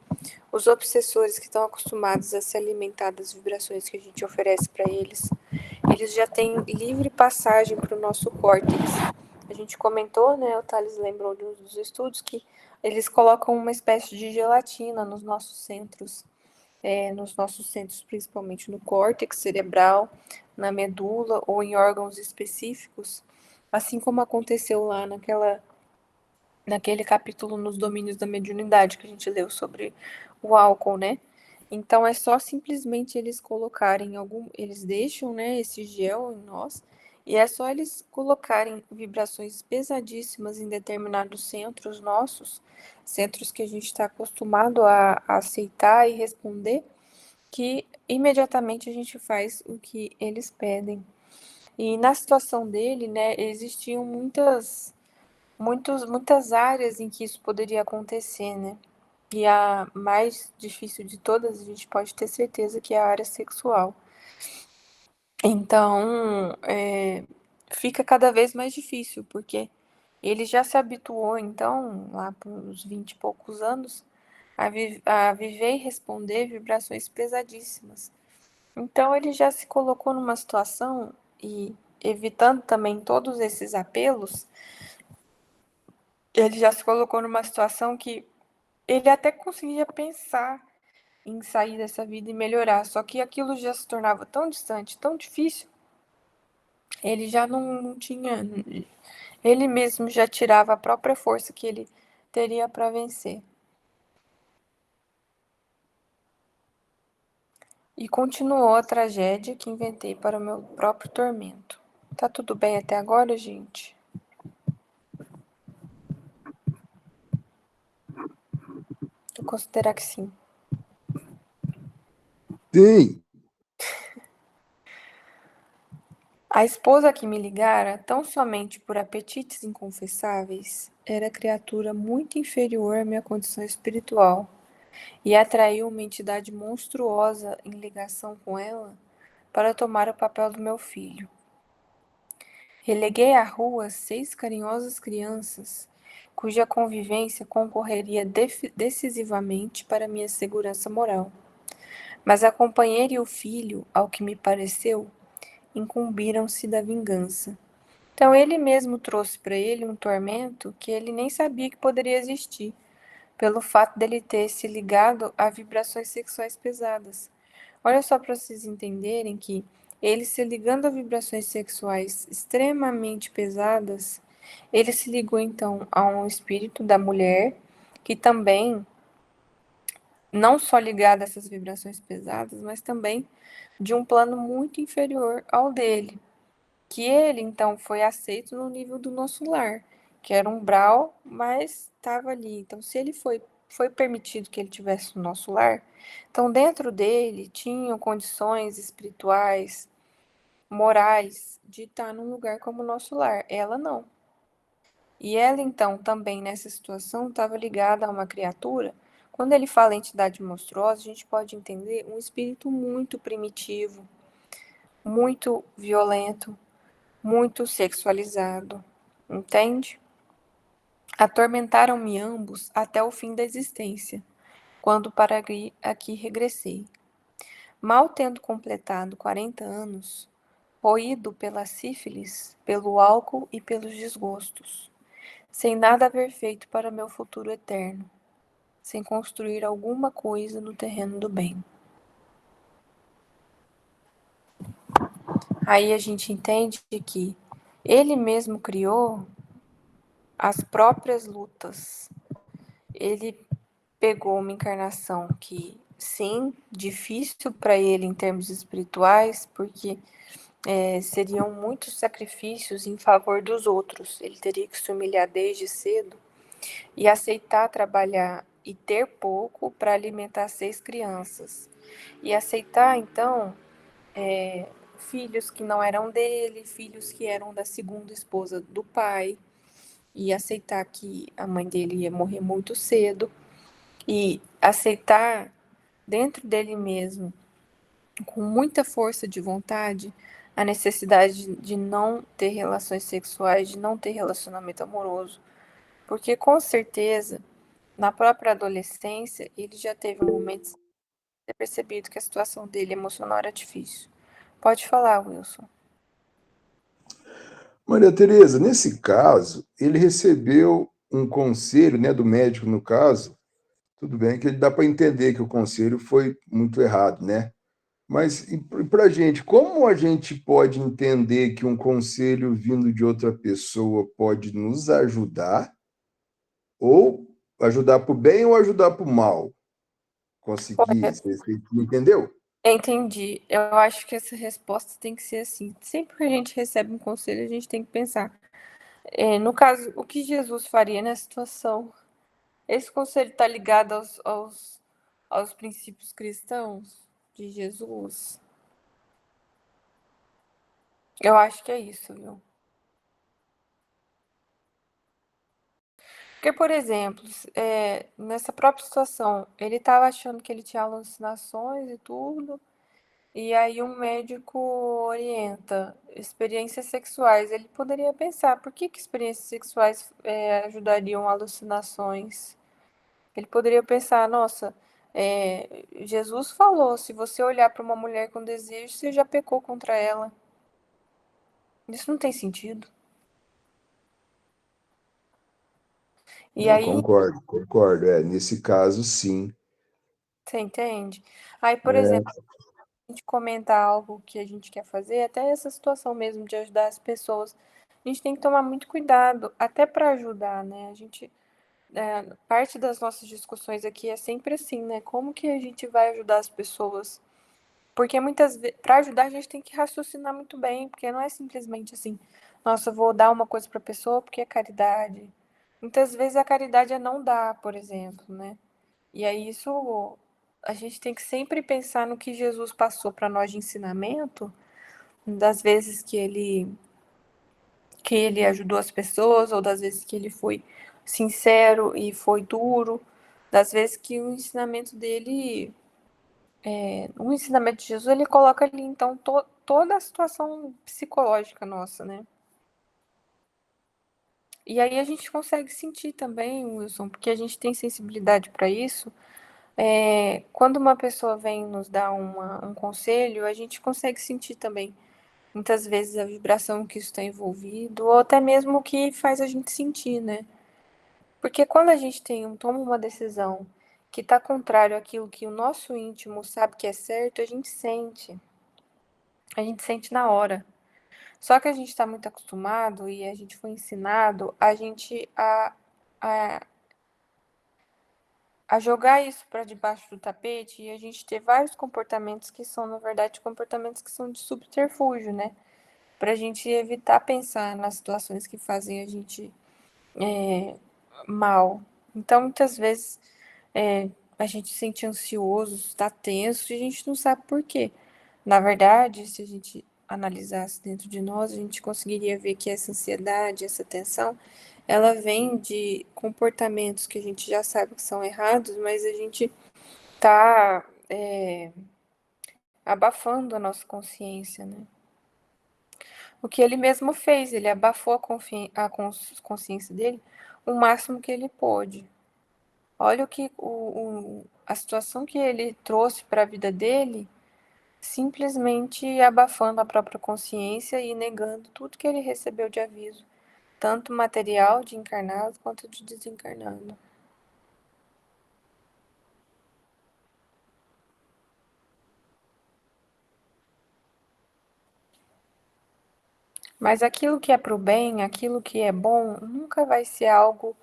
os obsessores que estão acostumados a se alimentar das vibrações que a gente oferece para eles, eles já têm livre passagem para o nosso córtex. A gente comentou, né, o Thales lembrou dos estudos, que eles colocam uma espécie de gelatina nos nossos centros, principalmente no córtex cerebral, na medula ou em órgãos específicos, assim como aconteceu lá naquele capítulo nos domínios da mediunidade que a gente leu sobre o álcool, né? Então é só simplesmente eles colocarem eles deixam, né, esse gel em nós, e é só eles colocarem vibrações pesadíssimas em determinados centros nossos, centros que a gente está acostumado a aceitar e responder, que imediatamente a gente faz o que eles pedem. E na situação dele, né, existiam muitas áreas em que isso poderia acontecer, né? E a mais difícil de todas, a gente pode ter certeza que é a área sexual. Então, fica cada vez mais difícil, porque ele já se habituou, então, lá para os 20 e poucos anos, a viver e responder vibrações pesadíssimas. Então, ele já se colocou numa situação, e evitando também todos esses apelos, ele já se colocou numa situação que ele até conseguia pensar em sair dessa vida e melhorar, só que aquilo já se tornava tão distante, tão difícil, ele já não tinha, ele mesmo já tirava a própria força que ele teria para vencer. E continuou a tragédia que inventei para o meu próprio tormento. Tá tudo bem até agora, gente? Vou considerar que sim. Sim. A esposa que me ligara, tão somente por apetites inconfessáveis, era criatura muito inferior à minha condição espiritual, e atraiu uma entidade monstruosa em ligação com ela para tomar o papel do meu filho. Releguei à rua 6 carinhosas crianças, cuja convivência concorreria decisivamente para minha segurança moral. Mas a companheira e o filho, ao que me pareceu, incumbiram-se da vingança. Então ele mesmo trouxe para ele um tormento que ele nem sabia que poderia existir, pelo fato dele ter se ligado a vibrações sexuais pesadas. Olha só para vocês entenderem que ele se ligando a vibrações sexuais extremamente pesadas, ele se ligou então a um espírito da mulher que também não só ligado a essas vibrações pesadas, mas também de um plano muito inferior ao dele, que ele então foi aceito no nível do nosso lar, que era um umbral, mas estava ali. Então, se ele foi permitido que ele tivesse no nosso lar, então dentro dele tinham condições espirituais, morais, de estar num lugar como o nosso lar. Ela não. E ela então também nessa situação estava ligada a uma criatura. Quando ele fala entidade monstruosa, a gente pode entender um espírito muito primitivo, muito violento, muito sexualizado, entende? Atormentaram-me ambos até o fim da existência, quando para aqui regressei. Mal tendo completado 40 anos, roído pela sífilis, pelo álcool e pelos desgostos, sem nada haver feito para meu futuro eterno, sem construir alguma coisa no terreno do bem. Aí a gente entende que ele mesmo criou as próprias lutas. Ele pegou uma encarnação que, sim, difícil para ele em termos espirituais, porque seriam muitos sacrifícios em favor dos outros. Ele teria que se humilhar desde cedo e aceitar trabalhar e ter pouco para alimentar 6 crianças. E aceitar, então, filhos que não eram dele, filhos que eram da segunda esposa do pai, e aceitar que a mãe dele ia morrer muito cedo, e aceitar dentro dele mesmo, com muita força de vontade, a necessidade de não ter relações sexuais, de não ter relacionamento amoroso. Porque com certeza, na própria adolescência, ele já teve um momento de ter percebido que a situação dele emocional era difícil. Pode falar, Wilson. Maria Tereza, nesse caso, ele recebeu um conselho, né, do médico no caso. Tudo bem que dá para entender que o conselho foi muito errado, né? Mas para a gente, como a gente pode entender que um conselho vindo de outra pessoa pode nos ajudar, ou ajudar para o bem ou ajudar para o mal? Conseguir, Olha, você entendeu? entendi. Eu acho que essa resposta tem que ser assim. Sempre que a gente recebe um conselho, a gente tem que pensar. No caso, o que Jesus faria nessa situação? Esse conselho está ligado aos princípios cristãos de Jesus? Eu acho que é isso, viu? Porque, por exemplo, nessa própria situação, ele estava achando que ele tinha alucinações e tudo, e aí um médico orienta experiências sexuais. Ele poderia pensar, por que experiências sexuais ajudariam alucinações? Ele poderia pensar, nossa, Jesus falou, se você olhar para uma mulher com desejo, você já pecou contra ela. Isso não tem sentido. E Não, aí, concordo, concordo. Nesse caso, sim. você entende? Aí, por exemplo, É, a gente comenta algo que a gente quer fazer, até essa situação mesmo de ajudar as pessoas, a gente tem que tomar muito cuidado, até para ajudar, né? Parte das nossas discussões aqui é sempre assim, né? Como que a gente vai ajudar as pessoas? Porque muitas vezes, para ajudar, a gente tem que raciocinar muito bem, porque não é simplesmente assim, nossa, eu vou dar uma coisa para a pessoa porque é caridade. Muitas vezes a caridade é não dar, por exemplo, né? E aí isso a gente tem que sempre pensar no que Jesus passou para nós de ensinamento, das vezes que ele ajudou as pessoas, ou das vezes que ele foi sincero e foi duro, das vezes que o ensinamento dele, o ensinamento de Jesus, ele coloca ali, então, toda a situação psicológica nossa, né? E aí a gente consegue sentir também, Wilson, porque a gente tem sensibilidade para isso. Quando uma pessoa vem nos dar um conselho, a gente consegue sentir também, muitas vezes, a vibração que isso está envolvido, ou até mesmo o que faz a gente sentir, né? Porque quando a gente toma uma decisão que está contrário àquilo que o nosso íntimo sabe que é certo, a gente sente. A gente sente na hora. Só que a gente está muito acostumado e a gente foi ensinado a jogar isso para debaixo do tapete e a gente ter vários comportamentos que são, na verdade, comportamentos que são de subterfúgio, né? Para a gente evitar pensar nas situações que fazem a gente mal. Então, muitas vezes, a gente se sente ansioso, está tenso e a gente não sabe por quê. Na verdade, se a gente analisasse dentro de nós, a gente conseguiria ver que essa ansiedade, essa tensão, ela vem de comportamentos que a gente já sabe que são errados, mas a gente está abafando a nossa consciência, né? O que ele mesmo fez, ele abafou a consciência dele o máximo que ele pôde. Olha o que a situação que ele trouxe para a vida dele, simplesmente abafando a própria consciência e negando tudo que ele recebeu de aviso, tanto material de encarnado quanto de desencarnado. Mas aquilo que é pro bem, aquilo que é bom, nunca vai ser algo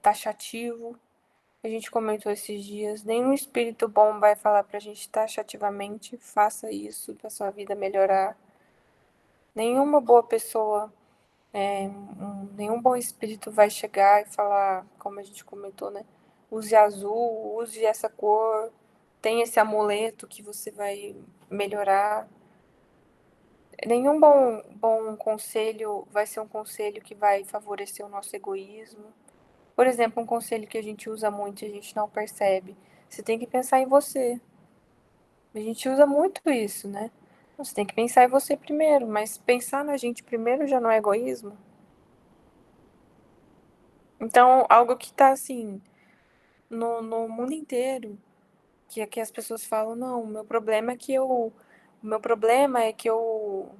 taxativo. A gente comentou esses dias, nenhum espírito bom vai falar pra gente taxativamente, faça isso pra sua vida melhorar. Nenhuma boa pessoa, nenhum bom espírito vai chegar e falar, como a gente comentou, né? Use azul, use essa cor, tem esse amuleto que você vai melhorar. Nenhum bom conselho vai ser um conselho que vai favorecer o nosso egoísmo. Por exemplo, um conselho que a gente usa muito e a gente não percebe. Você tem que pensar em você. A gente usa muito isso, né? Você tem que pensar em você primeiro, mas pensar na gente primeiro já não é egoísmo? Então, algo que tá assim, no mundo inteiro, que as pessoas falam, não, o meu problema é que eu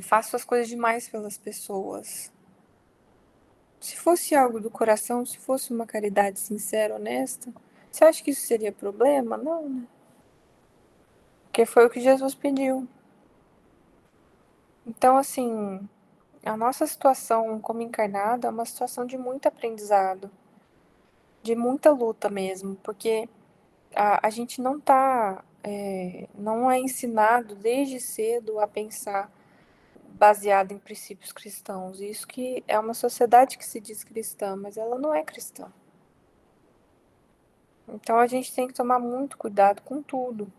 faço as coisas demais pelas pessoas. Se fosse algo do coração, se fosse uma caridade sincera, honesta, você acha que isso seria problema? Não, né? Porque foi o que Jesus pediu. Então, assim, a nossa situação como encarnado é uma situação de muito aprendizado, de muita luta mesmo, porque a gente não é ensinado desde cedo a pensar baseado em princípios cristãos. Isso que é uma sociedade que se diz cristã, mas ela não é cristã. Então a gente tem que tomar muito cuidado com tudo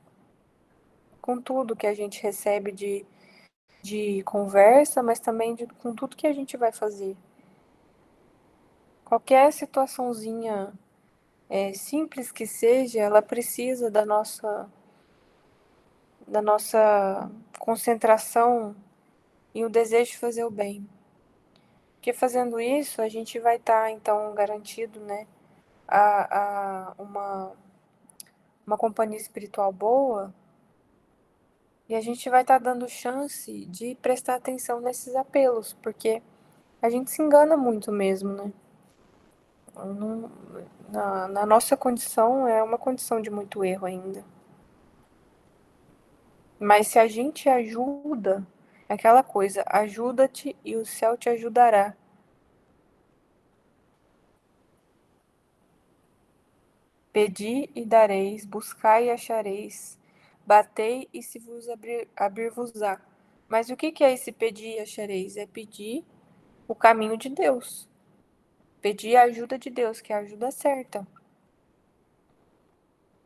que a gente recebe de conversa, mas também com tudo que a gente vai fazer. Qualquer situaçãozinha simples que seja, ela precisa da nossa concentração e o desejo de fazer o bem. Porque fazendo isso, a gente vai estar, então, garantido, né, a uma companhia espiritual boa, e a gente vai estar dando chance de prestar atenção nesses apelos, porque a gente se engana muito mesmo, né? Não- na nossa condição, é uma condição de muito erro ainda. Mas se a gente ajuda, é aquela coisa, ajuda-te e o céu te ajudará. Pedi e dareis, buscai e achareis, batei e se vos abrir-vos-á. Mas o que é esse pedir e achareis? É pedir o caminho de Deus. Pedir a ajuda de Deus, que é a ajuda certa.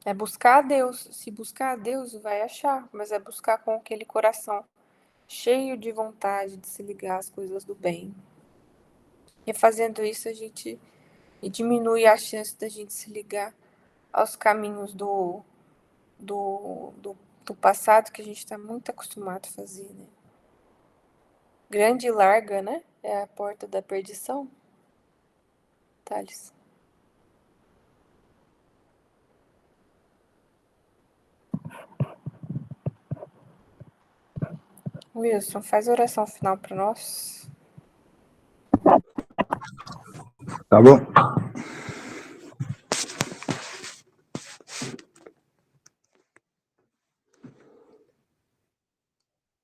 É buscar a Deus. Se buscar a Deus, vai achar, mas é buscar com aquele coração cheio de vontade de se ligar às coisas do bem. E fazendo isso, a gente diminui a chance da gente se ligar aos caminhos do, do, do passado que a gente está muito acostumado a fazer, né? Grande e larga, né? É a porta da perdição, Thales. Wilson, faz a oração final para nós. Tá bom?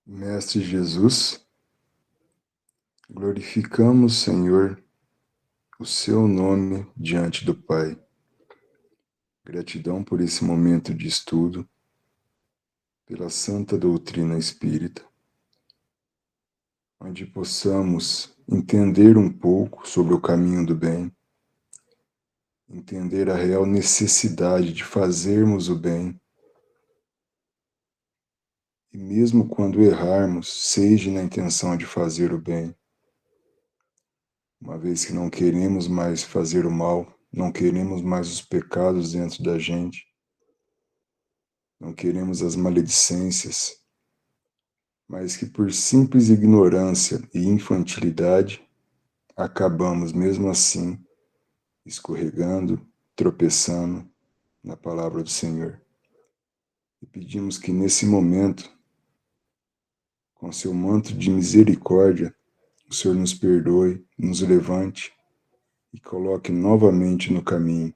Mestre Jesus, glorificamos, Senhor, o seu nome diante do Pai. Gratidão por esse momento de estudo, pela santa doutrina espírita, onde possamos entender um pouco sobre o caminho do bem, entender a real necessidade de fazermos o bem, e mesmo quando errarmos, seja na intenção de fazer o bem, uma vez que não queremos mais fazer o mal, não queremos mais os pecados dentro da gente, não queremos as maledicências, mas que por simples ignorância e infantilidade acabamos mesmo assim escorregando, tropeçando na palavra do Senhor. E pedimos que nesse momento, com seu manto de misericórdia, o Senhor nos perdoe, nos levante e coloque novamente no caminho,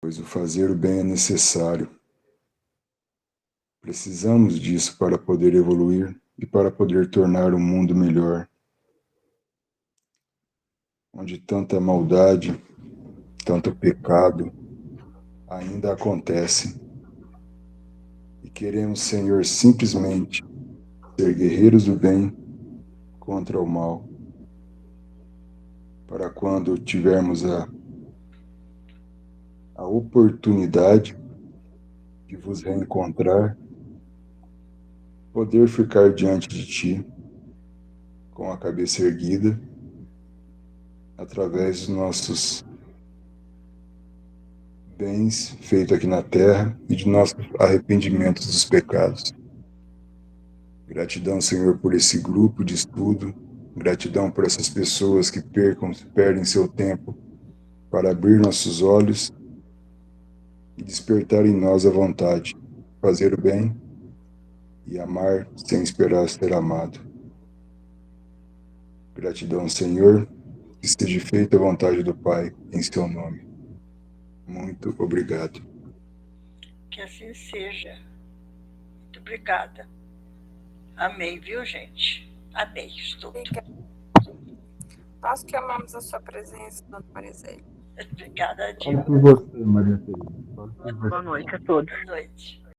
pois o fazer o bem é necessário. Precisamos disso para poder evoluir e para poder tornar o mundo melhor, onde tanta maldade, tanto pecado ainda acontece. E queremos, Senhor, simplesmente ser guerreiros do bem contra o mal, para quando tivermos a oportunidade de vos reencontrar, poder ficar diante de Ti com a cabeça erguida, através dos nossos bens feitos aqui na terra e de nossos arrependimentos dos pecados. Gratidão, Senhor, por esse grupo de estudo, gratidão por essas pessoas que perdem seu tempo para abrir nossos olhos e despertar em nós a vontade de fazer o bem e amar sem esperar ser amado. Gratidão, Senhor, que seja feita a vontade do Pai em seu nome. Muito obrigado. Que assim seja. Muito obrigada. Amei, viu, gente? Amei isso tudo. Nós que amamos a sua presença, Dona Marizete. Obrigada, Fale Dilma. por você, Maria Tereza. Boa noite a todos. Boa noite.